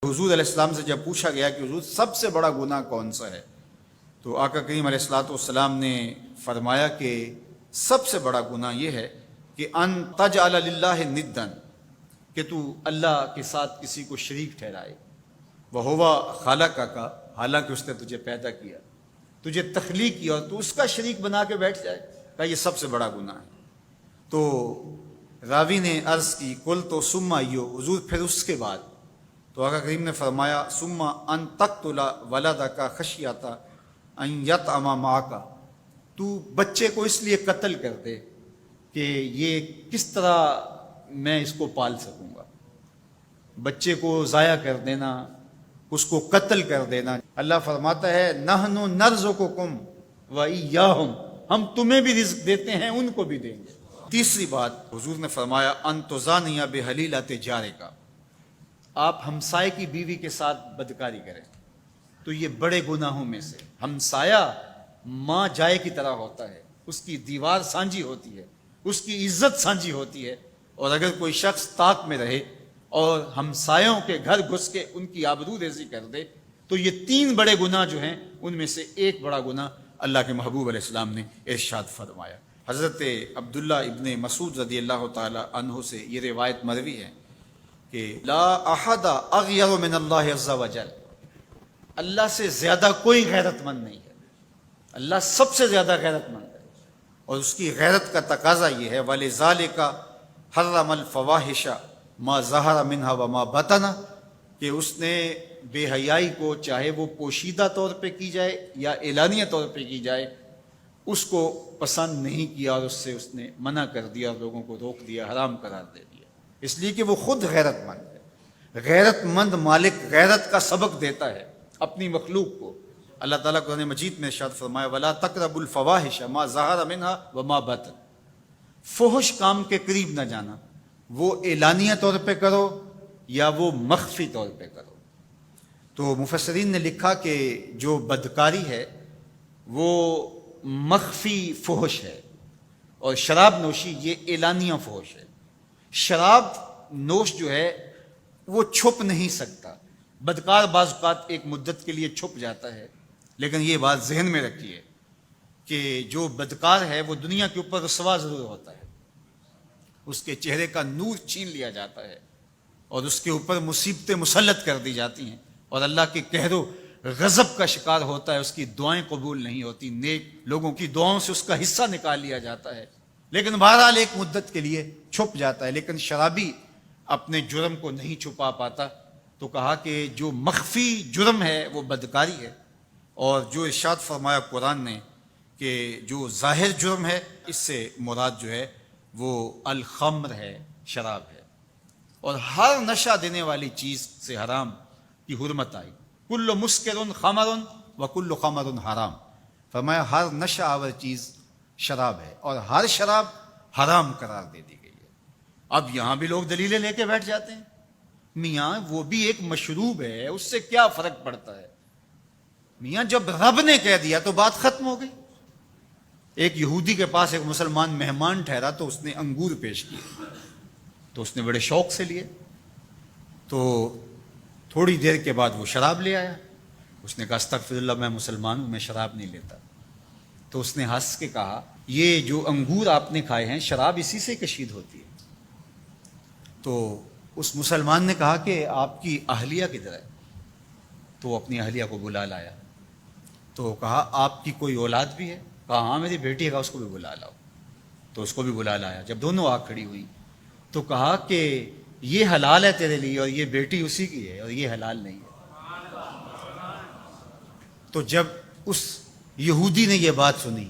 حضور علیہ السلام سے جب پوچھا گیا کہ حضور سب سے بڑا گناہ کون سا ہے، تو آقا کریم علیہ السلام نے فرمایا کہ سب سے بڑا گناہ یہ ہے کہ ان تجعل للہ ندا، کہ تو اللہ کے ساتھ کسی کو شریک ٹھہرائے، وہو خلقک، حالانکہ اس نے تجھے پیدا کیا، تجھے تخلیق کیا اور تو اس کا شریک بنا کے بیٹھ جائے، کہ یہ سب سے بڑا گناہ ہے۔ تو راوی نے عرض کی کل تو ثم ایو، حضور پھر اس کے بعد؟ تو آقا کریم نے فرمایا ثم ان تقتل ولدک خشیۃ ان یطعم معک، تو بچے کو اس لیے قتل کر دے کہ یہ کس طرح میں اس کو پال سکوں گا، بچے کو ضائع کر دینا، اس کو قتل کر دینا۔ اللہ فرماتا ہے نحن نرزقکم وایاہم، ہم تمہیں بھی رزق دیتے ہیں، ان کو بھی دیں گے۔ تیسری بات حضور نے فرمایا ان تزانی بحلیلۃ جارک، آپ ہمسائے کی بیوی کے ساتھ بدکاری کریں، تو یہ بڑے گناہوں میں سے۔ ہمسایہ ماں جائے کی طرح ہوتا ہے، اس کی دیوار سانجھی ہوتی ہے، اس کی عزت سانجھی ہوتی ہے، اور اگر کوئی شخص طاق میں رہے اور ہمسایوں کے گھر گھس کے ان کی آبرو ریزی کر دے، تو یہ تین بڑے گناہ جو ہیں ان میں سے ایک بڑا گناہ اللہ کے محبوب علیہ السلام نے ارشاد فرمایا۔ حضرت عبداللہ ابن مسعود رضی اللہ تعالی عنہ سے یہ روایت مروی ہے کہ لا احد اغیر من اللہ عز وجل، اللہ سے زیادہ کوئی غیرت مند نہیں ہے، اللہ سب سے زیادہ غیرت مند ہے، اور اس کی غیرت کا تقاضا یہ ہے وَلِذَالِكَ حَرَّمَ الْفَوَاحِشَ مَا ظَهَرَ مِنْهَا وَمَا بَطَنَ، کہ اس نے بے حیائی کو چاہے وہ پوشیدہ طور پہ کی جائے یا اعلانیہ طور پہ کی جائے اس کو پسند نہیں کیا، اور اس سے اس نے منع کر دیا، لوگوں کو روک دیا، حرام قرار دے دیا، اس لیے کہ وہ خود غیرت مند ہے۔ غیرت مند مالک غیرت کا سبق دیتا ہے اپنی مخلوق کو۔ اللہ تعالیٰ قرآن مجید میں ارشاد فرمایا وَلَا تَقْرَبُوا الْفَوَاحِشَ مَا ظَهَرَ مِنْهَا وَمَا بَطَنَ، فحش کام کے قریب نہ جانا، وہ اعلانیہ طور پہ کرو یا وہ مخفی طور پہ کرو۔ تو مفسرین نے لکھا کہ جو بدکاری ہے وہ مخفی فحش ہے، اور شراب نوشی یہ اعلانیہ فحش ہے۔ شراب نوش جو ہے وہ چھپ نہیں سکتا، بدکار بعض اوقات ایک مدت کے لیے چھپ جاتا ہے، لیکن یہ بات ذہن میں رکھیے کہ جو بدکار ہے وہ دنیا کے اوپر رسوا ضرور ہوتا ہے، اس کے چہرے کا نور چھین لیا جاتا ہے، اور اس کے اوپر مصیبتیں مسلط کر دی جاتی ہیں، اور اللہ کے قہر و غضب کا شکار ہوتا ہے، اس کی دعائیں قبول نہیں ہوتی، نیک لوگوں کی دعاؤں سے اس کا حصہ نکال لیا جاتا ہے، لیکن بہرحال ایک مدت کے لیے چھپ جاتا ہے۔ لیکن شرابی اپنے جرم کو نہیں چھپا پاتا، تو کہا کہ جو مخفی جرم ہے وہ بدکاری ہے، اور جو ارشاد فرمایا قرآن نے کہ جو ظاہر جرم ہے اس سے مراد جو ہے وہ الخمر ہے، شراب ہے، اور ہر نشہ دینے والی چیز سے حرام کی حرمت آئی۔ کل مسکر خمر وکل خمر حرام، فرمایا ہر نشہ آور چیز شراب ہے، اور ہر شراب حرام قرار دے دی گئی ہے۔ اب یہاں بھی لوگ دلیلیں لے کے بیٹھ جاتے ہیں، میاں وہ بھی ایک مشروب ہے، اس سے کیا فرق پڑتا ہے؟ میاں جب رب نے کہہ دیا تو بات ختم ہو گئی۔ ایک یہودی کے پاس ایک مسلمان مہمان ٹھہرا تو اس نے انگور پیش کیے، تو اس نے بڑے شوق سے لیے، تو تھوڑی دیر کے بعد وہ شراب لے آیا۔ اس نے کہا استغفر اللہ، میں مسلمان ہوں، میں شراب نہیں لیتا۔ تو اس نے ہنس کے کہا یہ جو انگور آپ نے کھائے ہیں شراب اسی سے کشید ہوتی ہے۔ تو اس مسلمان نے کہا کہ آپ کی اہلیہ کدھر ہے؟ تو وہ اپنی اہلیہ کو بلا لایا، تو کہا آپ کی کوئی اولاد بھی ہے؟ کہا ہاں میری بیٹی ہے، اس کو بھی بلا لاؤ۔ تو اس کو بھی بلا لایا۔ جب دونوں آ کھڑی ہوئی تو کہا کہ یہ حلال ہے تیرے لیے، اور یہ بیٹی اسی کی ہے، اور یہ حلال نہیں ہے۔ تو جب اس یہودی نے یہ بات سنی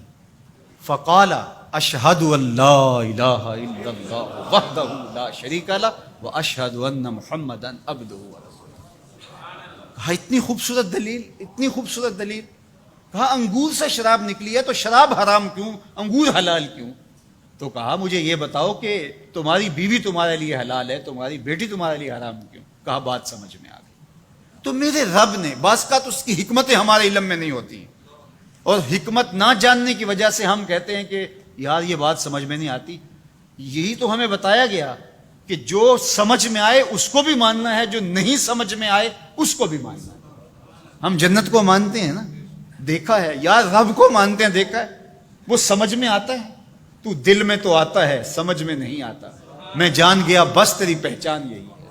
فقال اشہد ان لا الہ الا اللہ وحدہ لا شریک لہ واشہد ان محمدا عبدہ ورسولہ۔ کہا اتنی خوبصورت دلیل، اتنی خوبصورت دلیل۔ کہا انگور سے شراب نکلی ہے تو شراب حرام کیوں، انگور حلال کیوں؟ تو کہا مجھے یہ بتاؤ کہ تمہاری بیوی تمہارے لیے حلال ہے، تمہاری بیٹی تمہارے لیے حرام کیوں؟ کہا بات سمجھ میں آ گئی۔ تو میرے رب نے بعض کا تو اس کی حکمتیں ہمارے علم میں نہیں ہوتی، اور حکمت نہ جاننے کی وجہ سے ہم کہتے ہیں کہ یار یہ بات سمجھ میں نہیں آتی۔ یہی تو ہمیں بتایا گیا کہ جو سمجھ میں آئے اس کو بھی ماننا ہے، جو نہیں سمجھ میں آئے اس کو بھی ماننا ہے۔ ہم جنت کو مانتے ہیں نا، دیکھا ہے، یا رب کو مانتے ہیں، دیکھا ہے، وہ سمجھ میں آتا ہے، تو دل میں تو آتا ہے، سمجھ میں نہیں آتا۔ میں جان گیا بس تیری پہچان یہی ہے۔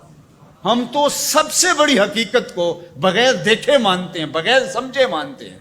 ہم تو سب سے بڑی حقیقت کو بغیر دیکھے مانتے ہیں، بغیر سمجھے مانتے ہیں۔